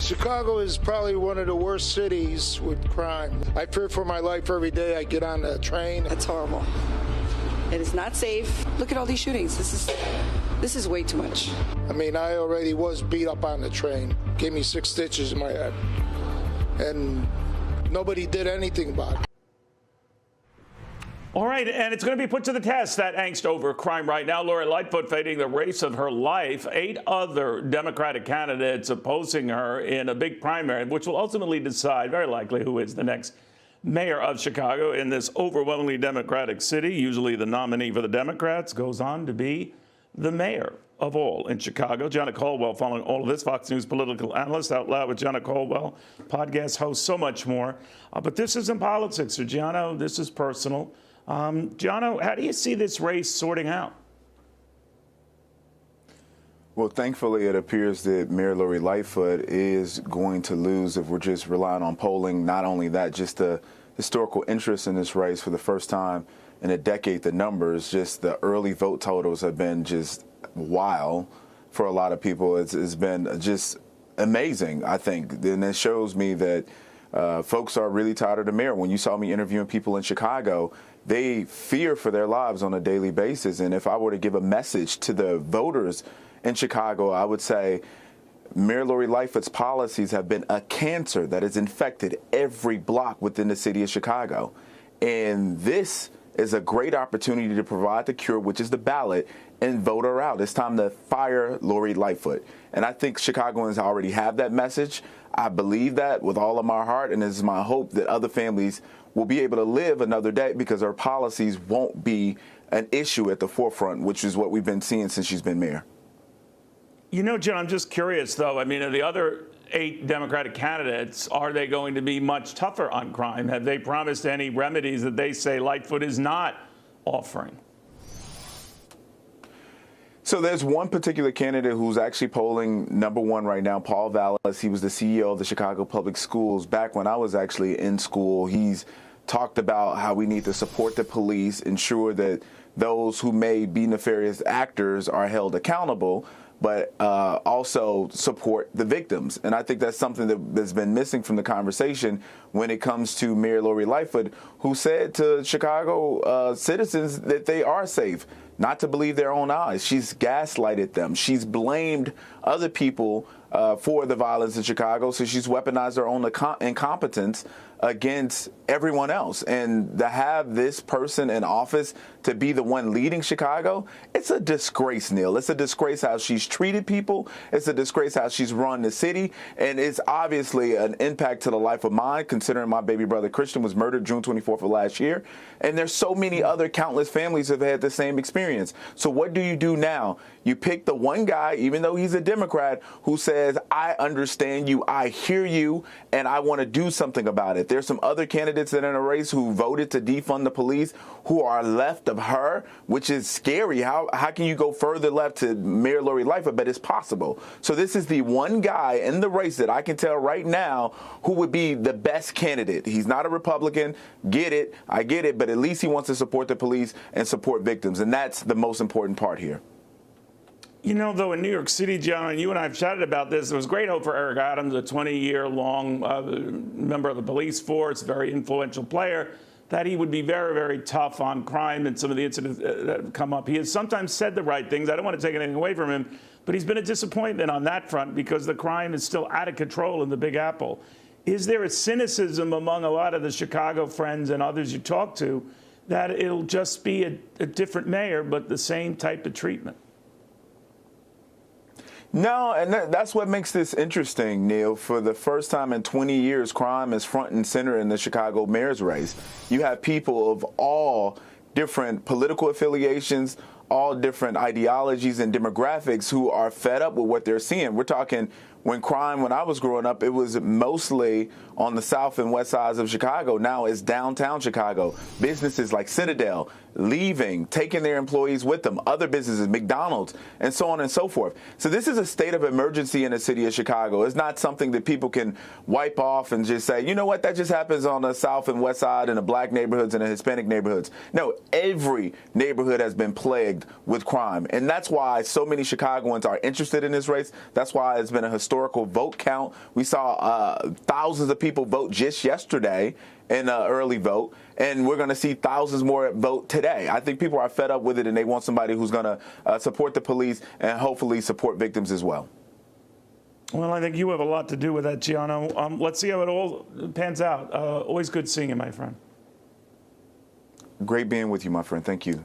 Chicago is probably one of the worst cities with crime. I fear for my life every day I get on a train. That's horrible. It is not safe. Look at all these shootings. This is way too much. I mean, I already was beat up on the train. Gave me 6 stitches in my head. And nobody did anything about it. All right, and it's going to be put to the test, that angst over crime right now. Lori Lightfoot fighting the race of her life. 8 other Democratic candidates opposing her in a big primary, which will ultimately decide, very likely, who is the next mayor of Chicago in this overwhelmingly Democratic city. Usually the nominee for the Democrats goes on to be the mayor of all in Chicago. Gianno Caldwell following all of this, Fox News political analyst, Out Loud with Gianno Caldwell, podcast host, so much more. But this isn't politics, so Gianno, this is personal. Gianno, how do you see this race sorting out? Well, thankfully, it appears that Mayor Lori Lightfoot is going to lose if we're just relying on polling. Not only that, just the historical interest in this race for the first time in a decade. The numbers, just the early vote totals have been just wild for a lot of people. It's been just amazing, I think. And it shows me that folks are really tired of the mayor. When you saw me interviewing people in Chicago, they fear for their lives on a daily basis. And if I were to give a message to the voters in Chicago, I would say Mayor Lori Lightfoot's policies have been a cancer that has infected every block within the city of Chicago. And this is a great opportunity to provide the cure, which is the ballot, and vote her out. It's time to fire Lori Lightfoot. And I think Chicagoans already have that message. I believe that with all of my heart, and it's my hope that other families will be able to live another day because her policies won't be an issue at the forefront, which is what we've been seeing since she's been mayor. You know, John, I'm just curious, though. I mean, are the other 8 Democratic candidates, are they going to be much tougher on crime? Have they promised any remedies that they say Lightfoot is not offering? So there's one particular candidate who's actually polling #1 right now, Paul Vallis. He was the CEO of the Chicago Public Schools back when I was actually in school. He's talked about how we need to support the police, ensure that those who may be nefarious actors are held accountable, but also support the victims. And I think that's something that's been missing from the conversation when it comes to Mayor Lori Lightfoot, who said to Chicago citizens that they are safe, not to believe their own eyes. She's gaslighted them. She's blamed other people for the violence in Chicago, so she's weaponized her own incompetence against everyone else. And to have this person in office to be the one leading Chicago, it's a disgrace, Neil. It's a disgrace how she's treated people. It's a disgrace how she's run the city. And it's obviously an impact to the life of mine, considering my baby brother Christian was murdered June 24th of last year. And there's so many other countless families that have had the same experience. So what do you do now? You pick the one guy, even though he's a Democrat, who says, I understand you, I hear you, and I want to do something about it. There's some other candidates that are in a race who voted to defund the police who are left of her, which is scary. How can you go further left to Mayor Lori Lightfoot? But it's possible. So this is the one guy in the race that I can tell right now who would be the best candidate. He's not a Republican. Get it. I get it. But at least he wants to support the police and support victims. And that's the most important part here. You know, though, in New York City, John, and you and I have chatted about this, there was great hope for Eric Adams, a 20-year-long member of the police force, very influential player, that he would be very, very tough on crime and some of the incidents that have come up. He has sometimes said the right things. I don't want to take anything away from him, but he's been a disappointment on that front because the crime is still out of control in the Big Apple. Is there a cynicism among a lot of the Chicago friends and others you talk to that it'll just be a different mayor, but the same type of treatment? No, and that's what makes this interesting, Neil. For the first time in 20 years, crime is front and center in the Chicago mayor's race. You have people of all different political affiliations, all different ideologies and demographics who are fed up with what they're seeing. We're talking when I was growing up, it was mostly on the south and west sides of Chicago. Now it's downtown Chicago. Businesses like Citadel, leaving, taking their employees with them, other businesses, McDonald's, and so on and so forth. So this is a state of emergency in the city of Chicago. It's not something that people can wipe off and just say, you know what, that just happens on the south and west side and the black neighborhoods and the Hispanic neighborhoods. No, every neighborhood has been plagued with crime. And that's why so many Chicagoans are interested in this race. That's why it's been a historical vote count. We saw thousands of people vote just yesterday in an early vote, and we're going to see thousands more vote today. I think people are fed up with it, and they want somebody who's going to support the police and hopefully support victims as well. Well, I think you have a lot to do with that, Gianno. Let's see how it all pans out. Always good seeing you, my friend. Great being with you, my friend. Thank you.